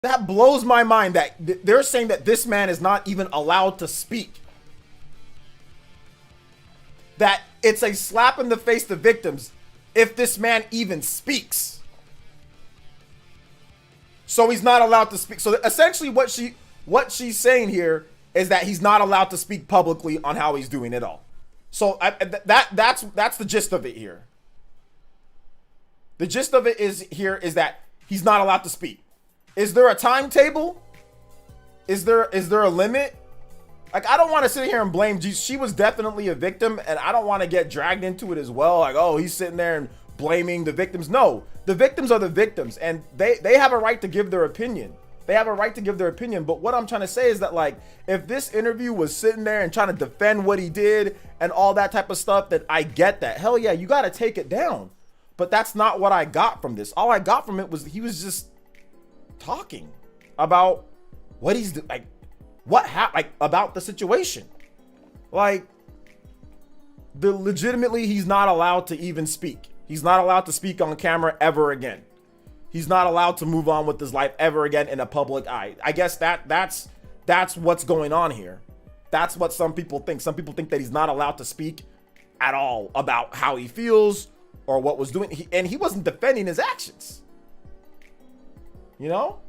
That blows my mind that they're saying that this man is not even allowed to speak. That it's a slap in the face to victims if this man even speaks. So he's not allowed to speak. So essentially what she's saying here is that he's not allowed to speak publicly on how he's doing it all. So that's the gist of it here. The gist of it is that he's not allowed to speak. Is there a timetable? Is there a limit? Like, I don't want to sit here and blame G. She was definitely a victim, and I don't want to get dragged into it as well. Like, oh, he's sitting there and blaming the victims. No, the victims are the victims, and they have a right to give their opinion. They have a right to give their opinion. But what I'm trying to say is that, like, if this interview was sitting there and trying to defend what he did and all that type of stuff, then I get that. Hell yeah, you got to take it down. But that's not what I got from this. All I got from it was he was just talking about what he's like, what happened, like, about the situation. Like, legitimately, he's not allowed to even speak. He's not allowed to speak on camera ever again. He's not allowed to move on with his life ever again in a public eye. I guess that's what's going on here. That's what some people think. Some people think that he's not allowed to speak at all about how he feels or what was doing. And he wasn't defending his actions. You know?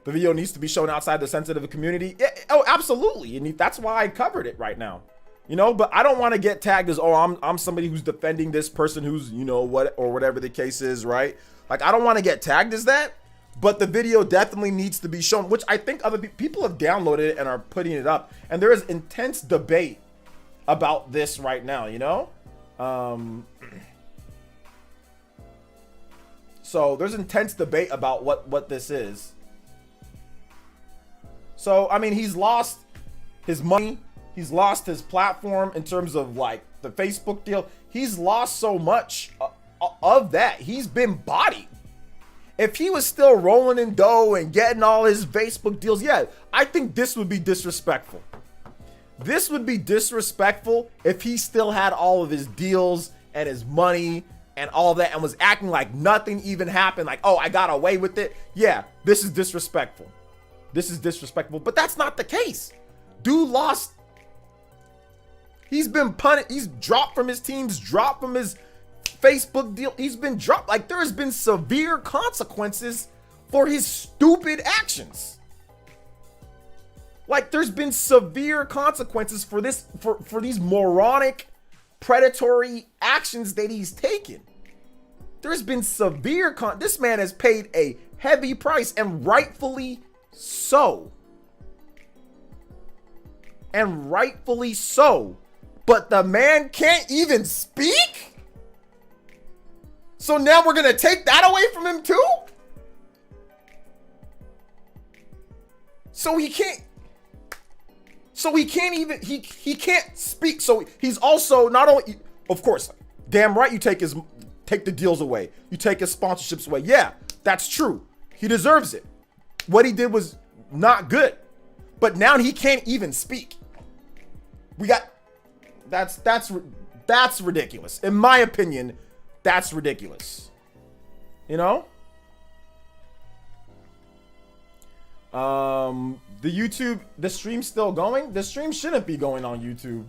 The video needs to be shown outside the sensitive community. Yeah, oh, absolutely. And that's why I covered it right now. You know, but I don't want to get tagged as, oh, I'm somebody who's defending this person who's, you know, what, or whatever the case is, right? Like, I don't want to get tagged as that, but the video definitely needs to be shown, which I think other people have downloaded it and are putting it up. And there is intense debate about this right now, you know? So there's intense debate about what this is. So, I mean, he's lost his money. He's lost his platform in terms of, like, the Facebook deal. He's lost so much of that. He's been bodied. If he was still rolling in dough and getting all his Facebook deals, yeah, I think this would be disrespectful. This would be disrespectful if he still had all of his deals and his money and all that and was acting like nothing even happened. Like, oh, I got away with it. Yeah, this is disrespectful. This is disrespectful, but that's not the case. Dude lost. He's been punted. He's dropped from his teams, dropped from his Facebook deal. He's been dropped. Like, there has been severe consequences for his stupid actions. Like, there's been severe consequences for this, for these moronic, predatory actions that he's taken. There's been severe this man has paid a heavy price, and rightfully so. And rightfully so. But the man can't even speak? So now we're going to take that away from him too? So he can't even, he can't speak. So he's also not only, of course, damn right you take the deals away. You take his sponsorships away. Yeah, that's true. He deserves it. What he did was not good. But now he can't even speak. That's ridiculous. In my opinion, that's ridiculous. You know? The stream's still going? The stream shouldn't be going on YouTube.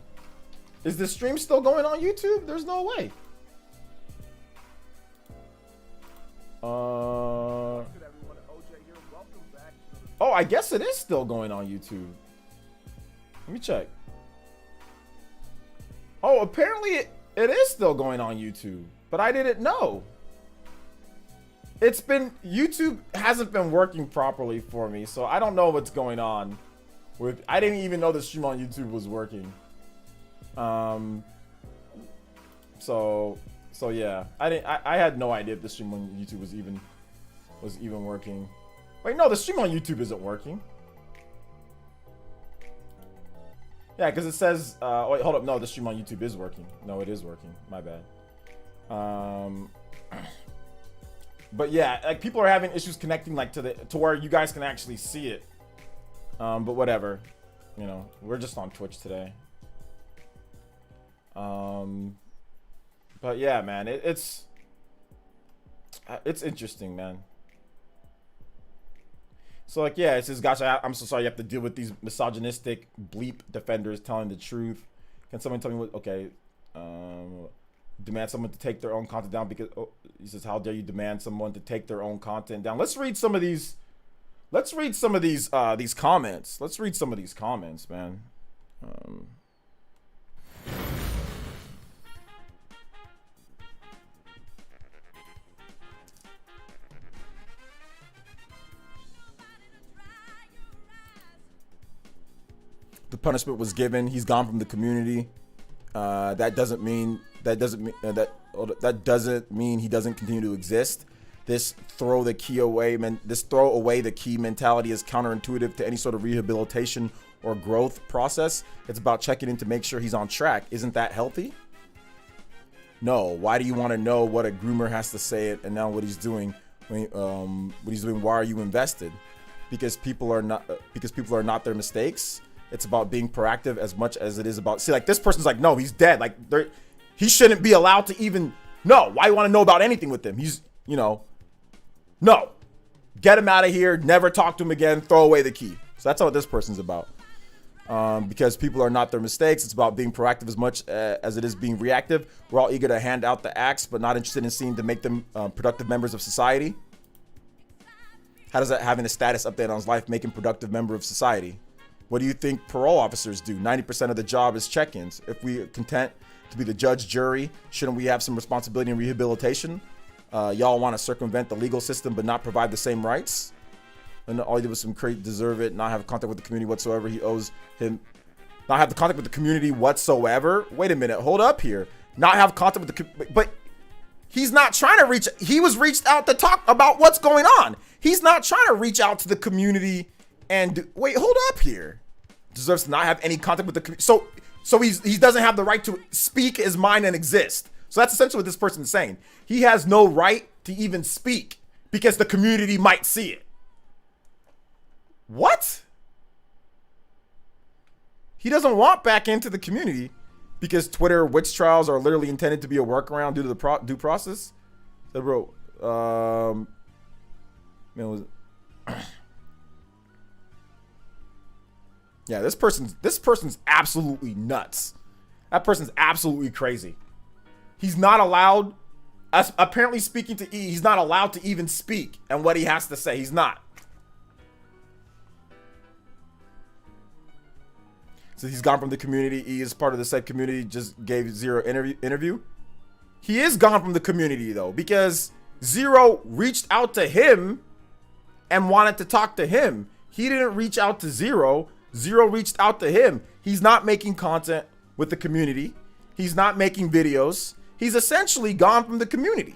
Is the stream still going on YouTube? There's no way. Oh, I guess it is still going on YouTube. Let me check. Oh, apparently it is still going on YouTube, but I didn't know. YouTube hasn't been working properly for me, so I don't know what's going on with, I didn't even know the stream on YouTube was working. So yeah, I had no idea if the stream on YouTube was even working. Wait, no, the stream on YouTube isn't working. Yeah, because it says, wait, hold up. No, the stream on YouTube is working. No, it is working. My bad. But yeah, like, people are having issues connecting, like, to where you guys can actually see it. But whatever, you know, we're just on Twitch today. But yeah, man, it's it's interesting, man. So like, yeah, it says, "Gosh, I'm so sorry you have to deal with these misogynistic bleep defenders telling the truth. Can someone tell me what?" Okay, demand someone to take their own content down because he says, "How dare you demand someone to take their own content down?" Let's read some of these. Let's read some of these comments. Let's read some of these comments, man. The punishment was given. He's gone from the community. That doesn't mean he doesn't continue to exist. This throw away the key mentality is counterintuitive to any sort of rehabilitation or growth process. It's about checking in to make sure he's on track. Isn't that healthy? No. Why do you want to know what a groomer has to say and now what he's doing? Why are you invested? Because people are not their mistakes. It's about being proactive as much as it is about, see, like, this person's like, no, he's dead. Like, he shouldn't be allowed to even know. Why do you want to know about anything with him? He's, no. Get him out of here. Never talk to him again. Throw away the key. So that's what this person's about. Because people are not their mistakes. It's about being proactive as much as it is being reactive. We're all eager to hand out the axe, but not interested in seeing to make them productive members of society. How does that having a status update on his life make him productive member of society? What do you think parole officers do? 90% of the job is check-ins. If we are content to be the judge, jury, shouldn't we have some responsibility in rehabilitation? Y'all want to circumvent the legal system but not provide the same rights? And all he did was some crazy deserve it, not have contact with the community whatsoever. He owes him, not have the contact with the community whatsoever. Wait a minute, hold up here. Not have contact with the, but he's not trying to reach, he was reached out to talk about what's going on. He's not trying to reach out to the community and wait, hold up here. Deserves to not have any contact with the community. So he doesn't have the right to speak his mind and exist. So that's essentially what this person is saying. He has no right to even speak because the community might see it. What? He doesn't want back into the community because Twitter witch trials are literally intended to be a workaround due to the due process. So, bro, yeah, this person's absolutely nuts. That person's absolutely crazy. He's not allowed, apparently speaking to E, he's not allowed to even speak and what he has to say. He's not. So he's gone from the community. E is part of the said community, just gave ZeRo interview. He is gone from the community though, because ZeRo reached out to him and wanted to talk to him. He didn't reach out to ZeRo. ZeRo reached out to him. He's not making content with the community. He's not making videos. He's essentially gone from the community.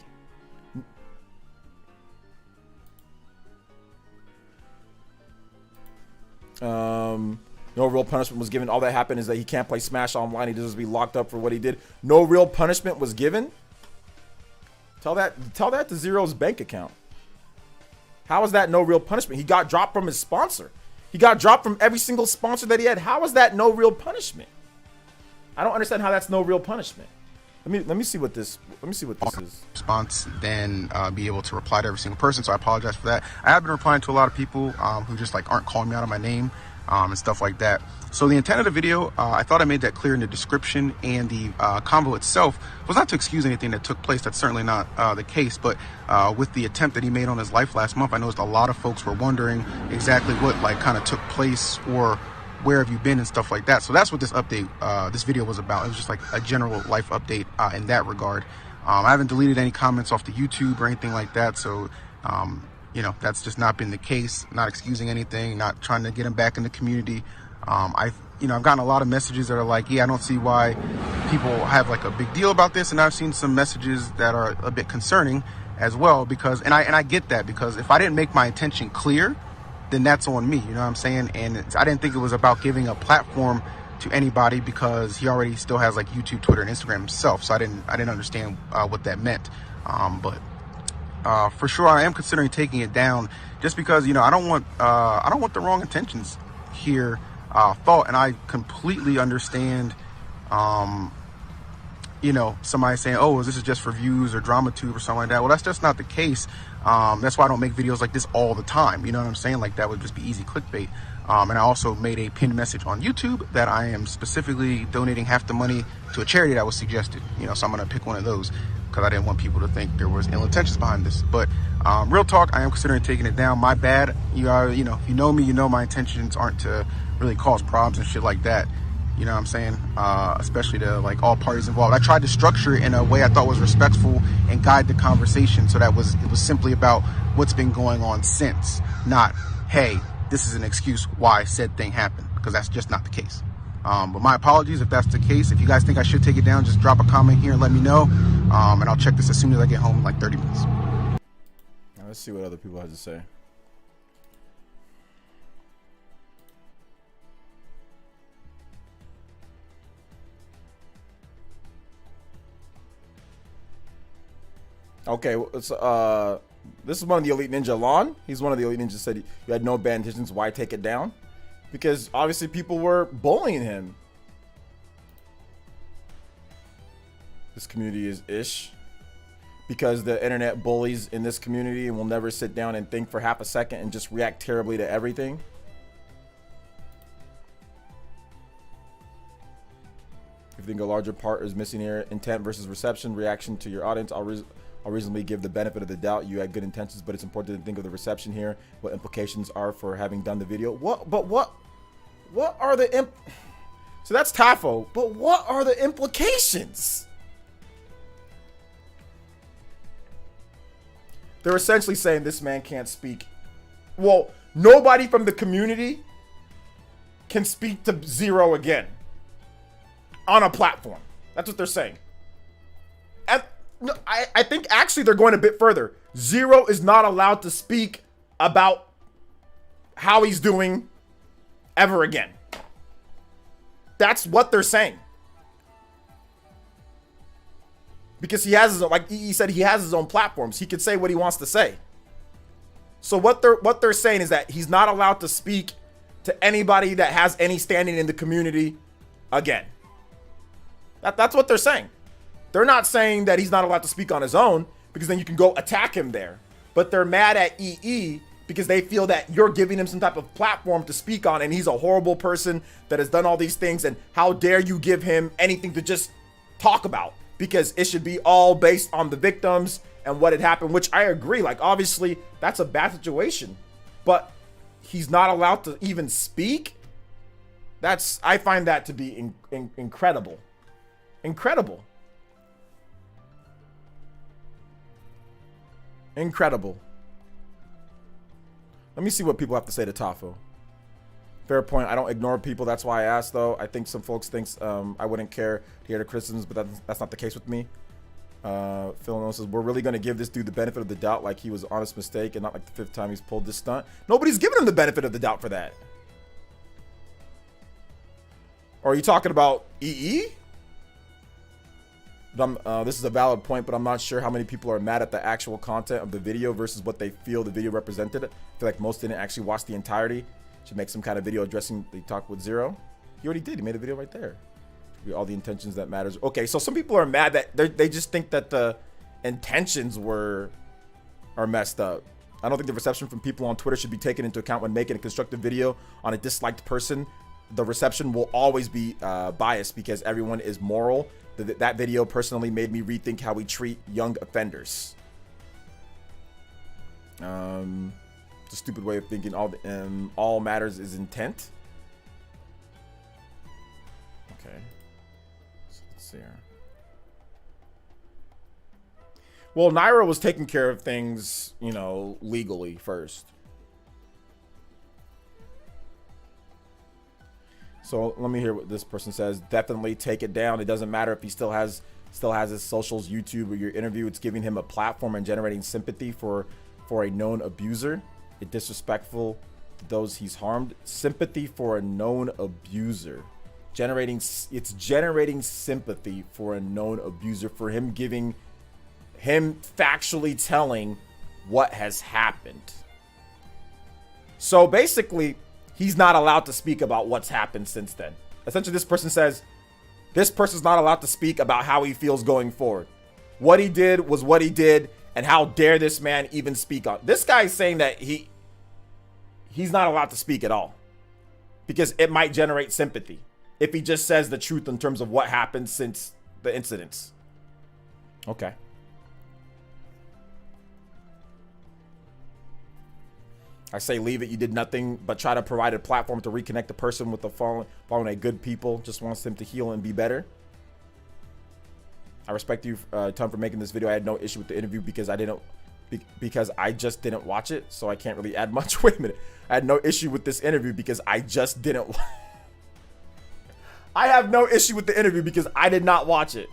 No real punishment was given. All that happened is that he can't play Smash online. He deserves to be locked up for what he did. No real punishment was given. Tell that to ZeRo's bank account. How is that no real punishment? He got dropped from his sponsor. He got dropped from every single sponsor that he had. How is that no real punishment? I don't understand how that's no real punishment. Let me see what this is. Response, then be able to reply to every single person. So I apologize for that. I have been replying to a lot of people who just like aren't calling me out of my name and stuff like that. So the intent of the video, I thought I made that clear in the description, and the combo itself was not to excuse anything that took place. That's certainly not the case. But with the attempt that he made on his life last month, I noticed a lot of folks were wondering exactly what like kind of took place or where have you been and stuff like that. So that's what this update, this video was about. It was just like a general life update in that regard. I haven't deleted any comments off the YouTube or anything like that. So, you know, that's just not been the case. Not excusing anything, not trying to get him back in the community. I've gotten a lot of messages that are like, yeah, I don't see why people have like a big deal about this. And I've seen some messages that are a bit concerning as well, because, and I get that, because if I didn't make my intention clear, then that's on me, you know what I'm saying? And I didn't think it was about giving a platform to anybody, because he already still has like YouTube, Twitter, and Instagram himself. So I didn't understand what that meant. But for sure, I am considering taking it down, just because, you know, I don't want the wrong intentions here thought, and I completely understand you know, somebody saying, oh, this is just for views or drama tube or something like that. Well, that's just not the case. That's why I don't make videos like this all the time. You know what I'm saying? Like, that would just be easy clickbait. And I also made a pinned message on YouTube that I am specifically donating half the money to a charity that was suggested. You know, so I'm going to pick one of those because I didn't want people to think there was ill intentions behind this. But real talk, I am considering taking it down. My bad. You know, if you know me, you know my intentions aren't to really cause problems and shit like that. You know what I'm saying? Especially to like all parties involved. I tried to structure it in a way I thought was respectful and guide the conversation so that it was simply about what's been going on since, not, hey, this is an excuse why said thing happened, because that's just not the case. But my apologies if that's the case. If you guys think I should take it down, just drop a comment here and let me know. And I'll check this as soon as I get home in like 30 minutes. Now let's see what other people have to say. Okay, so this is one of the Elite Ninja. Lon, he's one of the Elite Ninjas, said you had no bad intentions. Why take it down? Because obviously people were bullying him. This community is ish. Because the internet bullies in this community and will never sit down and think for half a second and just react terribly to everything. If you think a larger part is missing here, intent versus reception, reaction to your audience, I'll reasonably give the benefit of the doubt. You had good intentions, but it's important to think of the reception here, what implications are for having done the video. What are the so that's Tafo, but what are the implications? They're essentially saying this man can't speak. Well, nobody from the community can speak to ZeRo again on a platform. That's what they're saying. And no, I think actually they're going a bit further. ZeRo is not allowed to speak about how he's doing ever again. That's what they're saying. Because he has his own, like he said, he has his own platforms. He can say what he wants to say. So what they're saying is that he's not allowed to speak to anybody that has any standing in the community again. That's what they're saying. They're not saying that he's not allowed to speak on his own, because then you can go attack him there. But they're mad at EE because they feel that you're giving him some type of platform to speak on, and he's a horrible person that has done all these things, and how dare you give him anything to just talk about, because it should be all based on the victims and what had happened, which I agree. Like, obviously that's a bad situation, but he's not allowed to even speak. I find that to be incredible. Incredible. Let me see what people have to say to Tafo. Fair point. I don't ignore people. That's why I asked, though. I think some folks thinks I wouldn't care to hear the criticisms, but that's not the case with me. Phil says, we're really going to give this dude the benefit of the doubt like he was an honest mistake and not like the fifth time he's pulled this stunt. Nobody's giving him the benefit of the doubt for that. Or are you talking about EE? This is a valid point, but I'm not sure how many people are mad at the actual content of the video versus what they feel the video represented. I feel like most didn't actually watch the entirety. Should make some kind of video addressing the talk with ZeRo. He already did. He made a video right there. All the intentions that matters. Okay, so some people are mad that they just think that the intentions are messed up. I don't think the reception from people on Twitter should be taken into account when making a constructive video on a disliked person. The reception will always be biased because everyone is moral. That video personally made me rethink how we treat young offenders. It's a stupid way of thinking. All matters is intent. Okay. So let's see here. Well, Naira was taking care of things, you know, legally first. So let me hear what this person says. Definitely take it down. It doesn't matter if he still has his socials, YouTube, or your interview. It's giving him a platform and generating sympathy for a known abuser. It's disrespectful to those he's harmed. Sympathy for a known abuser. It's generating sympathy for a known abuser, for him factually telling what has happened. So basically, he's not allowed to speak about what's happened since then. Essentially, this person says This person's not allowed to speak about how he feels going forward. What he did was what he did, and how dare this man even speak on. This guy is saying that he's not allowed to speak at all because it might generate sympathy if he just says the truth in terms of what happened since the incidents. Okay. I say leave it. You did nothing but try to provide a platform to reconnect the person with the following a good people. Just wants them to heal and be better. I respect you, Tom, for making this video. I had no issue with the interview because I just didn't watch it, so I can't really add much. Wait a minute. I had no issue with this interview because I just didn't. I have no issue with the interview because I did not watch it.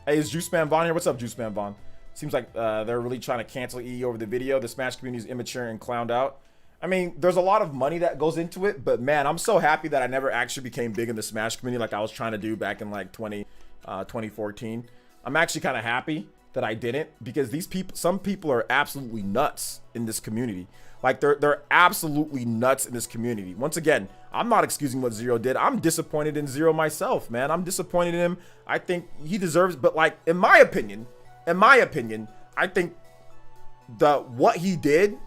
Hey, is Juice Man Vaughn here? What's up, Juice Man Vaughn? Seems like they're really trying to cancel EE over the video. The Smash community is immature and clowned out. I mean, there's a lot of money that goes into it, but man, I'm so happy that I never actually became big in the Smash community like I was trying to do back in like 2014. I'm actually kind of happy that I didn't, because these people, some people are absolutely nuts in this community. Like they're absolutely nuts in this community. Once again, I'm not excusing what ZeRo did. I'm disappointed in ZeRo myself, man. I'm disappointed in him. I think he deserves, but like in my opinion, I think what he did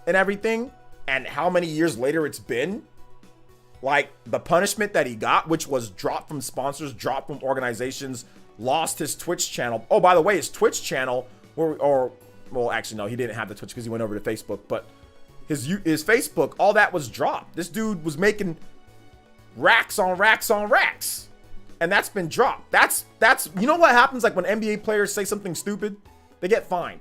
and everything, and how many years later it's been, like the punishment that he got, which was dropped from sponsors, dropped from organizations, lost his Twitch channel. Oh, by the way, his Twitch channel, well, actually no, he didn't have the Twitch because he went over to Facebook, but his Facebook, all that was dropped. This dude was making racks on racks on racks, and that's been dropped. That's you know what happens like when NBA players say something stupid, they get fined.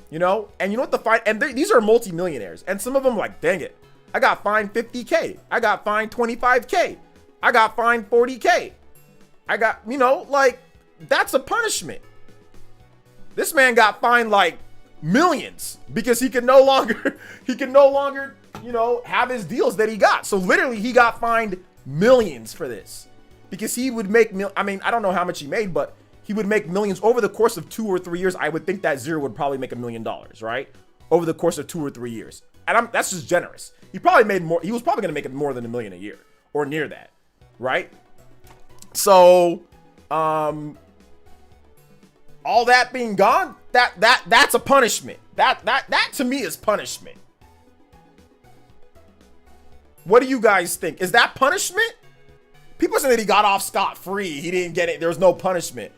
You know, and you know what the fine, and these are multimillionaires, and some of them like, dang it, I got fined 50K, I got fined 25K, I got fined 40K, I got, you know, like that's a punishment. This man got fined like millions because he can no longer, you know, have his deals that he got. So literally he got fined millions for this because he would make, I mean, I don't know how much he made, but he would make millions over the course of 2 or 3 years. I would think that ZeRo would probably make $1 million, right? Over the course of 2 or 3 years. And that's just generous. He probably made more. He was probably going to make more than $1 million a year or near that, right? So, all that being gone, that's a punishment. That to me is punishment. What do you guys think? Is that punishment? People say that he got off scot-free. He didn't get it. There was no punishment.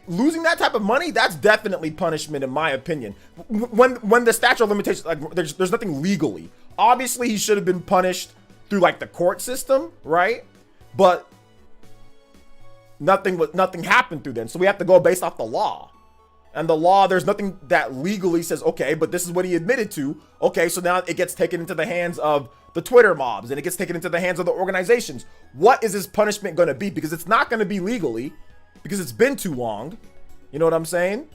Losing that type of money, that's definitely punishment in my opinion. When the statute of limitations, like there's nothing legally. Obviously, he should have been punished through like the court system, right? But nothing happened through then. So we have to go based off the law. And the law, there's nothing that legally says, okay, but this is what he admitted to. Okay, so now it gets taken into the hands of the Twitter mobs, and it gets taken into the hands of the organizations. What is his punishment going to be? Because it's not going to be legally, because it's been too long. You know what I'm saying?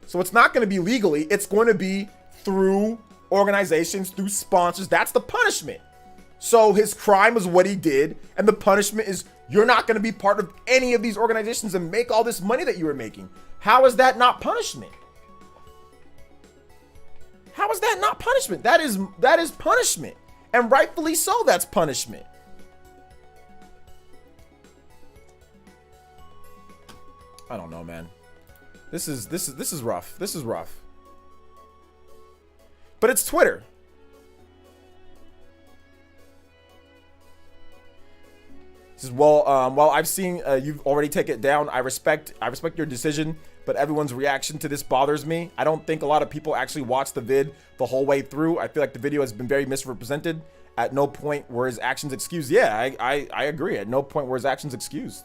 So it's not going to be legally. It's going to be through organizations, through sponsors. That's the punishment. So his crime is what he did, and the punishment is you're not going to be part of any of these organizations and make all this money that you were making. How is that not punishment? How is that not punishment? That is punishment. And rightfully so, that's punishment. I don't know, man. This is rough. This is rough. But it's Twitter. This is well, I've seen you've already taken it down. I respect your decision, but everyone's reaction to this bothers me. I don't think a lot of people actually watch the vid the whole way through. I feel like the video has been very misrepresented. At no point were his actions excused. Yeah, I agree. At no point were his actions excused.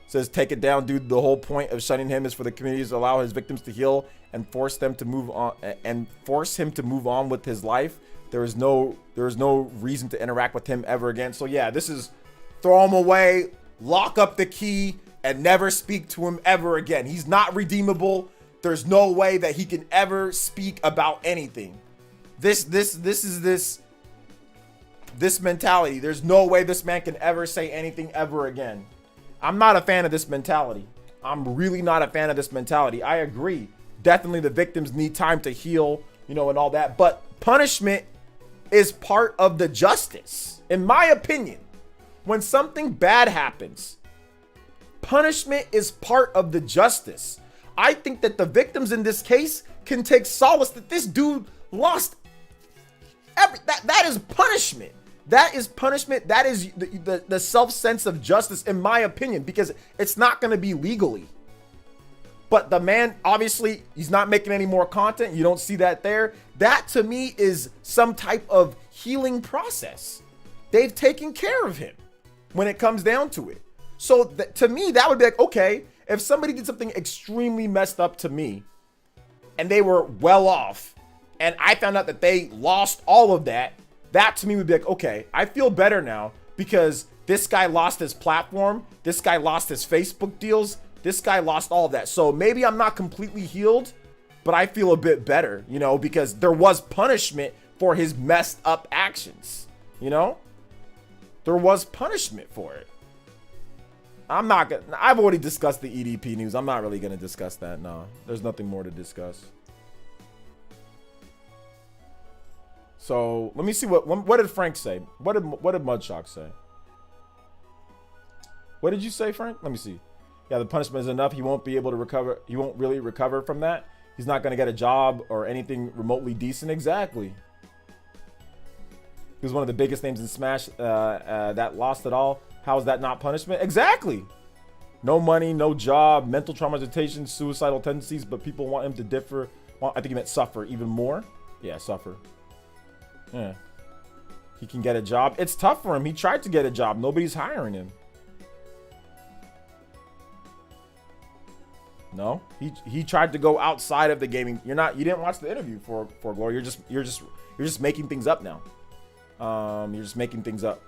Says take it down, dude. The whole point of shunning him is for the communities to allow his victims to heal and force them to move on and force him to move on with his life. There is no reason to interact with him ever again. So yeah, this is throw him away, lock up the key, and never speak to him ever again. He's not redeemable. There's no way that he can ever speak about anything. This mentality. There's no way this man can ever say anything ever again. I'm not a fan of this mentality. I'm really not a fan of this mentality. I agree. Definitely the victims need time to heal, you know, and all that. But punishment is part of the justice. In my opinion, when something bad happens, punishment is part of the justice. I think that the victims in this case can take solace that this dude lost that is punishment. That is punishment. That is the self-sense of justice, in my opinion, because it's not going to be legally. But the man, obviously, he's not making any more content. You don't see that there. That, to me, is some type of healing process. They've taken care of him when it comes down to it. So to me, that would be like, okay, if somebody did something extremely messed up to me and they were well off and I found out that they lost all of that, that to me would be like, okay, I feel better now because this guy lost his platform. This guy lost his Facebook deals. This guy lost all of that. So maybe I'm not completely healed, but I feel a bit better, you know, because there was punishment for his messed up actions, you know? There was punishment for it. I've already discussed the EDP news. I'm not really going to discuss that. No, there's nothing more to discuss. So let me see what did Frank say? What did Mudshock say? What did you say, Frank? Let me see. Yeah, the punishment is enough. He won't be able to recover. He won't really recover from that. He's not going to get a job or anything remotely decent. Exactly. He was one of the biggest names in Smash that lost it all. How is that not punishment? Exactly. No money, no job, mental traumatization, suicidal tendencies, but people want him to differ. Well, I think he meant suffer even more. Yeah, suffer. Yeah. He can get a job. It's tough for him. He tried to get a job. Nobody's hiring him. No, he tried to go outside of the gaming. You didn't watch the interview for Glory. You're just making things up now. You're just making things up.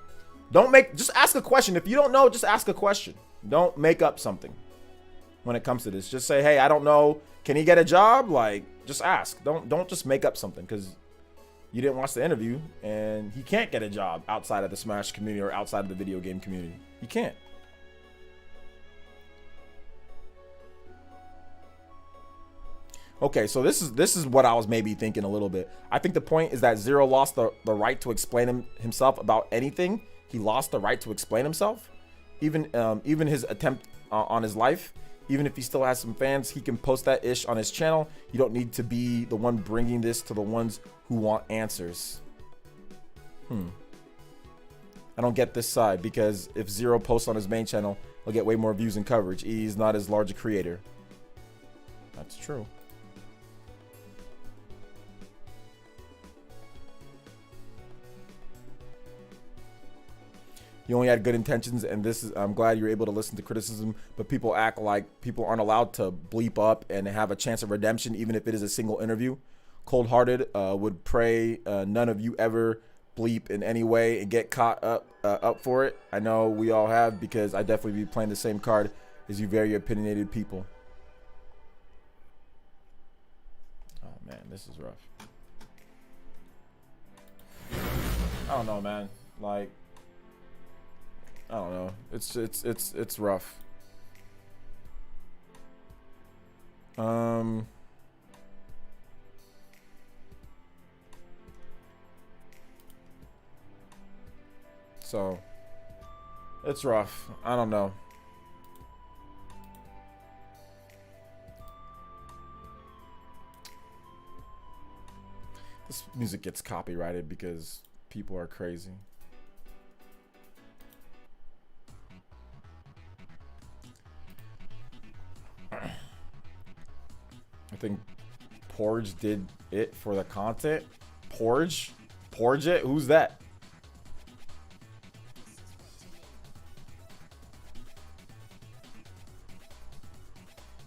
Just ask a question. If you don't know, just ask a question. Don't make up something when it comes to this. Just say, hey, I don't know. Can he get a job? Like, just ask. Don't just make up something because you didn't watch the interview and he can't get a job outside of the Smash community or outside of the video game community. He can't. Okay, so this is what I was maybe thinking a little bit. I think the point is that ZeRo lost the right to explain himself about anything. He lost the right to explain himself. Even his attempt on his life. Even if he still has some fans, he can post that ish on his channel. You don't need to be the one bringing this to the ones who want answers. I don't get this side because if ZeRo posts on his main channel, he'll get way more views and coverage. He's not as large a creator. That's true. You only had good intentions, and I'm glad you're able to listen to criticism, but people act like people aren't allowed to bleep up and have a chance of redemption, even if it is a single interview. Cold-hearted, would pray none of you ever bleep in any way and get caught up for it. I know we all have, because I definitely be playing the same card as you very opinionated people. Oh man, this is rough. I don't know, man. Like, I don't know. It's rough. So it's rough. I don't know. This music gets copyrighted because people are crazy. I think Porge did it for the content. Porge it? Who's that?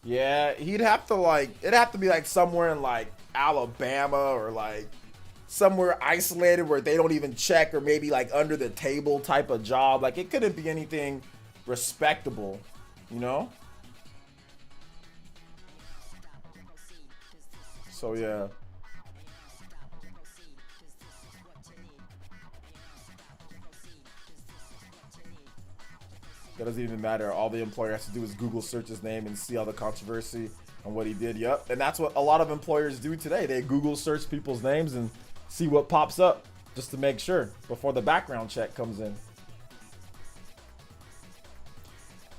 Yeah, he'd have to it'd have to be like somewhere in like Alabama or like somewhere isolated where they don't even check, or maybe like under the table type of job. Like, it couldn't be anything respectable, you know? So yeah. That doesn't even matter. All the employer has to do is Google search his name and see all the controversy on what he did. Yep. And that's what a lot of employers do today. They Google search people's names and see what pops up. just to make sure before the background check comes in.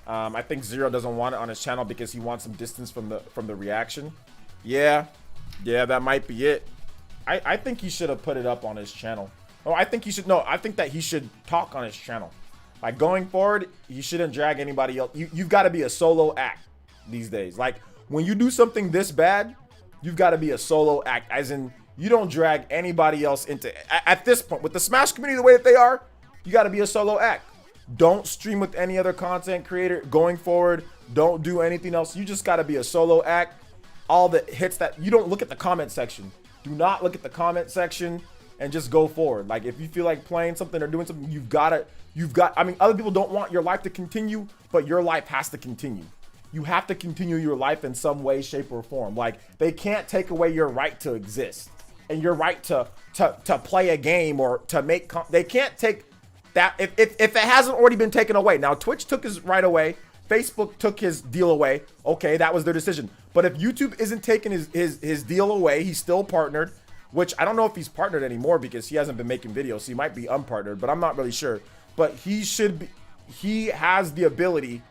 I think ZeRo doesn't want it on his channel because he wants some distance from the reaction. Yeah, that might be it. I think he should have put it up on his channel. Oh, I think he should. No, I think that he should talk on his channel. Like going forward, he shouldn't drag anybody else. You've got to be a solo act these days. Like when you do something this bad, you've got to be a solo act. As in, you don't drag anybody else into. At this point, with the Smash community the way that they are, you got to be a solo act. Don't stream with any other content creator going forward. Don't do anything else. You just got to be a solo act. All the hits that you don't look at the comment section. Do not look at the comment section and just go forward. Like if you feel like playing something or doing something, I mean, other people don't want your life to continue, but your life has to continue. You have to continue your life in some way, shape, or form. Like they can't take away your right to exist and your right to play a game or to make. They can't take that if it hasn't already been taken away. Now Twitch took his right away. Facebook took his deal away. Okay, that was their decision. But if YouTube isn't taking his deal away, he's still partnered, which I don't know if he's partnered anymore because he hasn't been making videos. So he might be unpartnered, but I'm not really sure. But he should be, he has the ability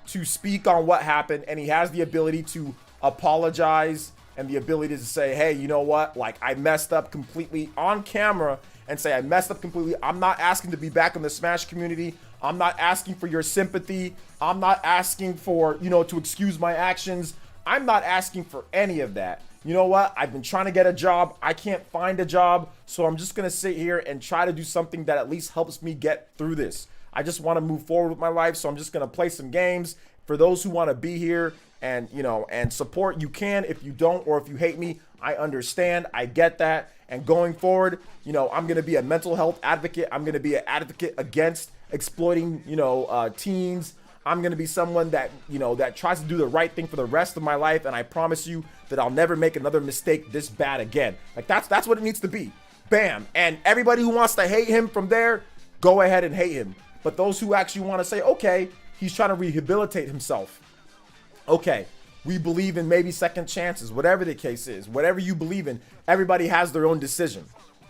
to speak on what happened, and he has the ability to apologize and the ability to say, hey, you know what? Like I messed up completely on camera and say I messed up completely. I'm not asking to be back in the Smash community. I'm not asking for your sympathy. I'm not asking for, you know, to excuse my actions. I'm not asking for any of that. You know what? I've been trying to get a job. I can't find a job. So I'm just going to sit here and try to do something that at least helps me get through this. I just want to move forward with my life. So I'm just going to play some games. For those who want to be here and, you know, and support, you can. If you don't, or if you hate me, I understand. I get that. And going forward, you know, I'm going to be a mental health advocate. I'm going to be an advocate against exploiting, you know, teens. I'm going to be someone that, you know, that tries to do the right thing for the rest of my life. And I promise you that I'll never make another mistake this bad again. Like that's what it needs to be. Bam. And everybody who wants to hate him from there, go ahead and hate him. But those who actually want to say, okay, he's trying to rehabilitate himself. Okay, we believe in maybe second chances, whatever the case is, whatever you believe in, everybody has their own decision,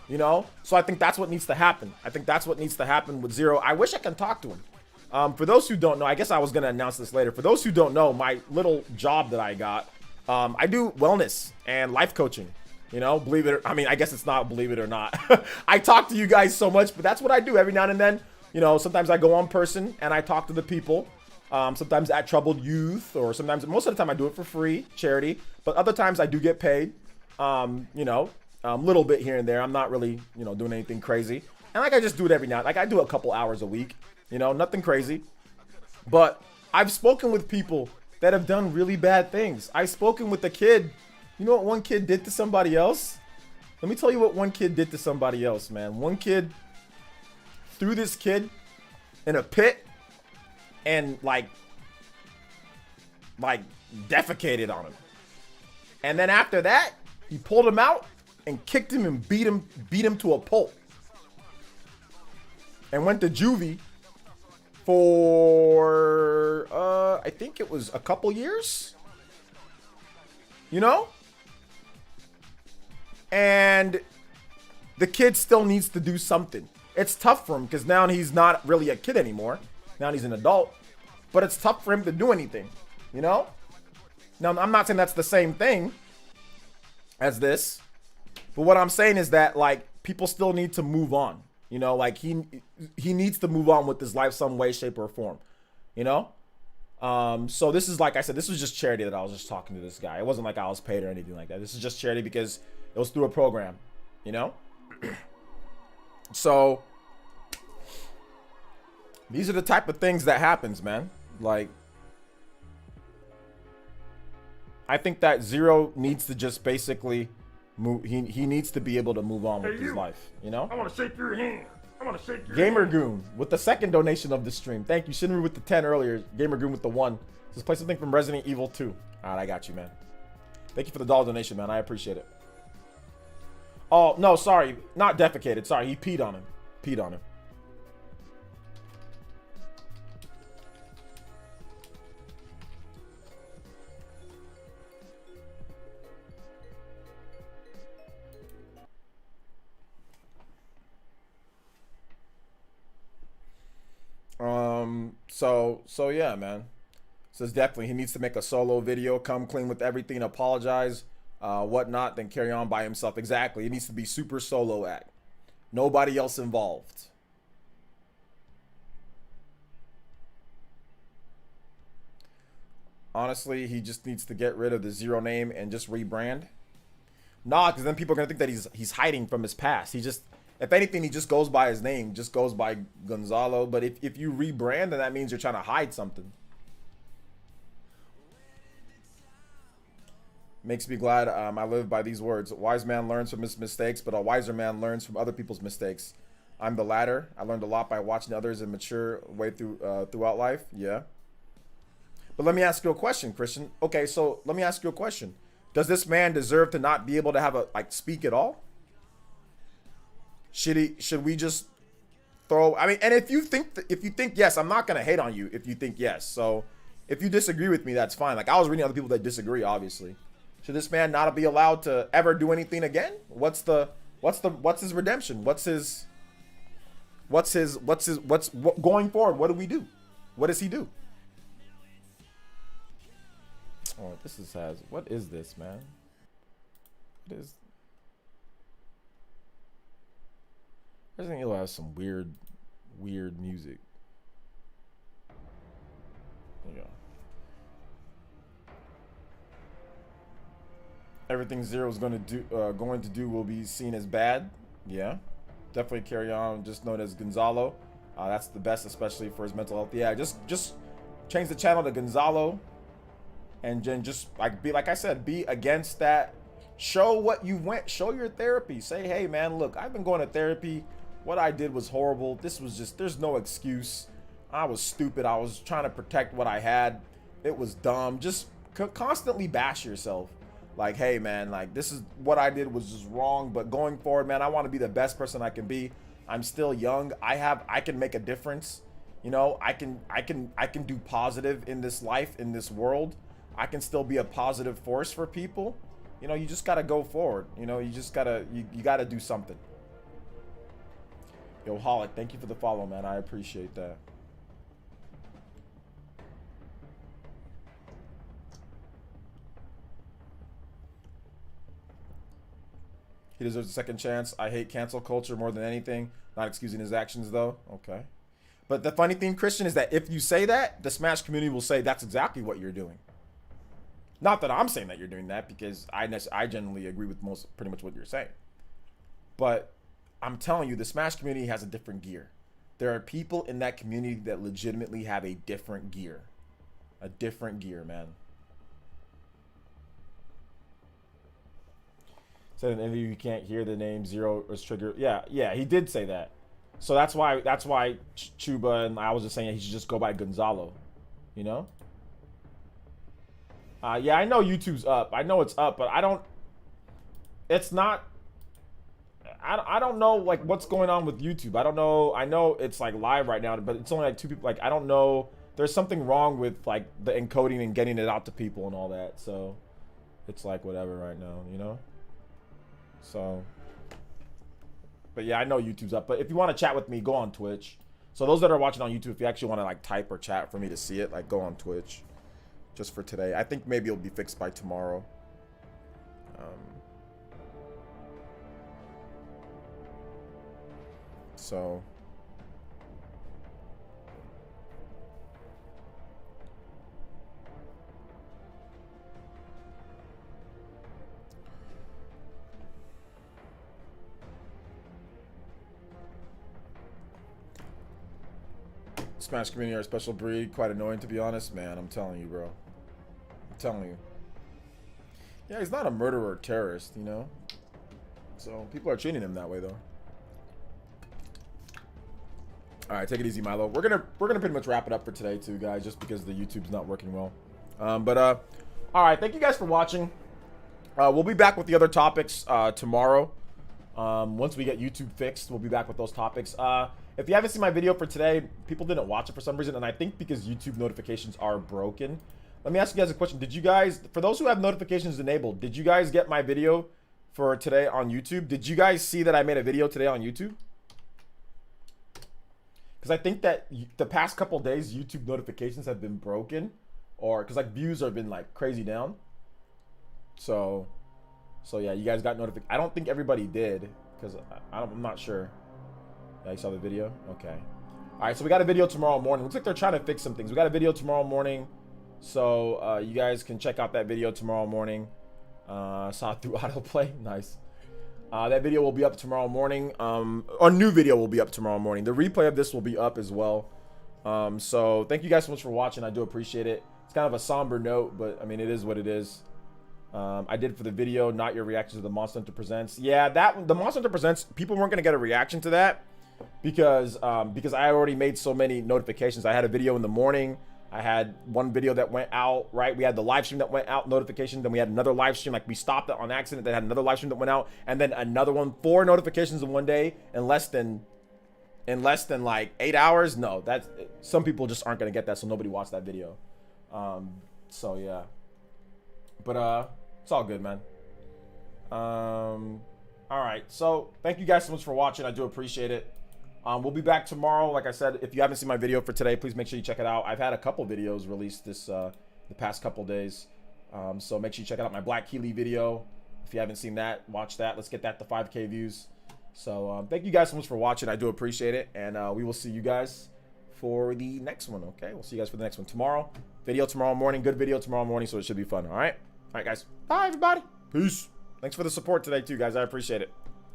you know? So I think that's what needs to happen. I think that's what needs to happen with ZeRo. I wish I can talk to him. For those who don't know, I guess I was going to announce this later. For those who don't know, my little job that I got, I do wellness and life coaching. You know, believe it or, I mean, I guess it's not believe it or not. I talk to you guys so much, but that's what I do every now and then. You know, sometimes I go on person and I talk to the people. Sometimes at troubled youth, or sometimes, most of the time I do it for free, charity. But other times I do get paid, you know, a little bit here and there. I'm not really, you know, doing anything crazy. And like I just do it every now. Like I do a couple hours a week, you know, nothing crazy. But I've spoken with people that have done really bad things. I've spoken with a kid. You know what one kid did to somebody else? Let me tell you what one kid did to somebody else, man. One kid threw this kid in a pit and like defecated on him. And then after that, he pulled him out and kicked him and beat him to a pulp. And went to juvie for I think it was a couple years. You know? And the kid still needs to do something. It's tough for him because now he's not really a kid anymore. Now he's an adult. But it's tough for him to do anything, you know? Now, I'm not saying that's the same thing as this. But what I'm saying is that, like, people still need to move on. You know, like, he needs to move on with his life some way, shape, or form. You know? So this is, like I said, this was just charity that I was just talking to this guy. It wasn't like I was paid or anything like that. This is just charity because it was through a program, you know? So these are the type of things that happens, man. Like, I think that ZeRo needs to just basically move. He needs to be able to move on with his life, you know? I want to shake your hand. I want to shake your Gamer hand. Goon with the second donation of the stream. Thank you. Shinru with the 10 earlier. Gamer Goon with the 1. Just play something from Resident Evil 2. All right, I got you, man. Thank you for the $1 donation, man. I appreciate it. Oh, no, sorry. Not defecated. Sorry, he peed on him. Peed on him. So yeah, man. Says definitely he needs to make a solo video, come clean with everything, apologize, whatnot, then carry on by himself. Exactly. It needs to be super solo act. Nobody else involved. Honestly, he just needs to get rid of the ZeRo name and just rebrand. Nah, because then people are gonna think that he's hiding from his past. He just, if anything, he just goes by his name, just goes by Gonzalo. But if you rebrand, then that means you're trying to hide something. Makes me glad I live by these words. A wise man learns from his mistakes, but a wiser man learns from other people's mistakes. I'm the latter. I learned a lot by watching others and mature way throughout life. Yeah. But let me ask you a question, Christian. Okay, so let me ask you a question. Does this man deserve to not be able to have a speak at all? Should we just throw? I mean, and if you think yes, I'm not gonna hate on you if you think yes. So if you disagree with me, that's fine. Like I was reading other people that disagree, obviously. Should this man not be allowed to ever do anything again? What's his redemption? What's going forward? What do we do? What does he do? Oh, what is this, man? What is Resident Evil has some weird music. There you go. Everything ZeRo is going to do will be seen as bad. Yeah, definitely carry on. Just known as Gonzalo. That's the best, especially for his mental health. Yeah, just change the channel to Gonzalo, and then just like I said, be against that. Show what you went. Show your therapy. Say, hey man, look, I've been going to therapy. What I did was horrible. This was just, there's no excuse. I was stupid. I was trying to protect what I had. It was dumb. Just constantly bash yourself. Like, hey man, like this is what I did was just wrong, but going forward, man, I want to be the best person I can be. I'm still young. I can make a difference. You know, I can do positive in this life, in this world. I can still be a positive force for people. You know, you just got to go forward. You know, you just got to you got to do something. Yo, Holic, thank you for the follow, man. I appreciate that. He deserves a second chance. I hate cancel culture more than anything. Not excusing his actions, though. Okay. But the funny thing, Christian, is that if you say that, the Smash community will say that's exactly what you're doing. Not that I'm saying that you're doing that, because I generally agree with pretty much what you're saying. But I'm telling you, the Smash community has a different gear. There are people in that community that legitimately have a different gear. A different gear, man. Said in an interview you can't hear the name ZeRo was triggered. Yeah, he did say that. So that's why Chuba and I was just saying he should just go by Gonzalo. You know? Yeah, I know YouTube's up. I know it's up, but it's not. I don't know like what's going on with YouTube. I don't know. I know it's like live right now, but it's only like 2 people. Like I don't know. There's something wrong with like the encoding and getting it out to people and all that. So it's like whatever right now, you know? So, but yeah, I know YouTube's up. But if you want to chat with me, go on Twitch. So those that are watching on YouTube, if you actually want to like type or chat for me to see it, like go on Twitch. Just for today. I think maybe it'll be fixed by tomorrow. So. Smash community are a special breed. Quite annoying, to be honest. Man, I'm telling you, bro. I'm telling you. Yeah, he's not a murderer or terrorist, you know? So, people are treating him that way, though. Alright, take it easy, Milo. We're gonna pretty much wrap it up for today, too, guys, just because the YouTube's not working well. Alright, thank you guys for watching. We'll be back with the other topics tomorrow. Once we get YouTube fixed, we'll be back with those topics. If you haven't seen my video for today, people didn't watch it for some reason, and I think because YouTube notifications are broken. Let me ask you guys a question. Did you guys, for those who have notifications enabled, did you guys get my video for today on YouTube? Did you guys see that I made a video today on YouTube? because I think that the past couple days YouTube notifications have been broken, or because like views have been like crazy down. So yeah, you guys got notified. I don't think everybody did, because I'm not sure. Yeah, you saw the video? Okay. All right, so we got a video tomorrow morning. Looks like they're trying to fix some things. We got a video tomorrow morning, so you guys can check out that video tomorrow morning. Saw it through autoplay. Nice. That video will be up tomorrow morning. A new video will be up tomorrow morning. The replay of this will be up as well. So thank you guys so much for watching. I do appreciate it. It's kind of a somber note, but I mean, it is what it is. I did for the video, not your reaction to the Monster Hunter Presents. Yeah, the Monster Hunter Presents, people weren't gonna get a reaction to that because I already made so many notifications. I had a video in the morning. I had one video that went out, right? We had the live stream that went out, notification. Then we had another live stream, like we stopped it on accident. Then had another live stream that went out, and then another one. 4 notifications in one day in less than like 8 hours. No, that's, some people just aren't gonna get that, so nobody watched that video. So yeah, but it's all good, man. All right, so thank you guys so much for watching. I do appreciate it. We'll be back tomorrow. Like I said, if you haven't seen my video for today, please make sure you check it out. I've had a couple videos released the past couple days, so make sure you check out my Black Keely video. If you haven't seen that, watch that. Let's get that to 5K views. So thank you guys so much for watching. I do appreciate it, and we will see you guys for the next one. Okay, we'll see you guys for the next one tomorrow. Video tomorrow morning. Good video tomorrow morning, so it should be fun. All right, guys. Bye, everybody. Peace. Thanks for the support today too, guys. I appreciate it.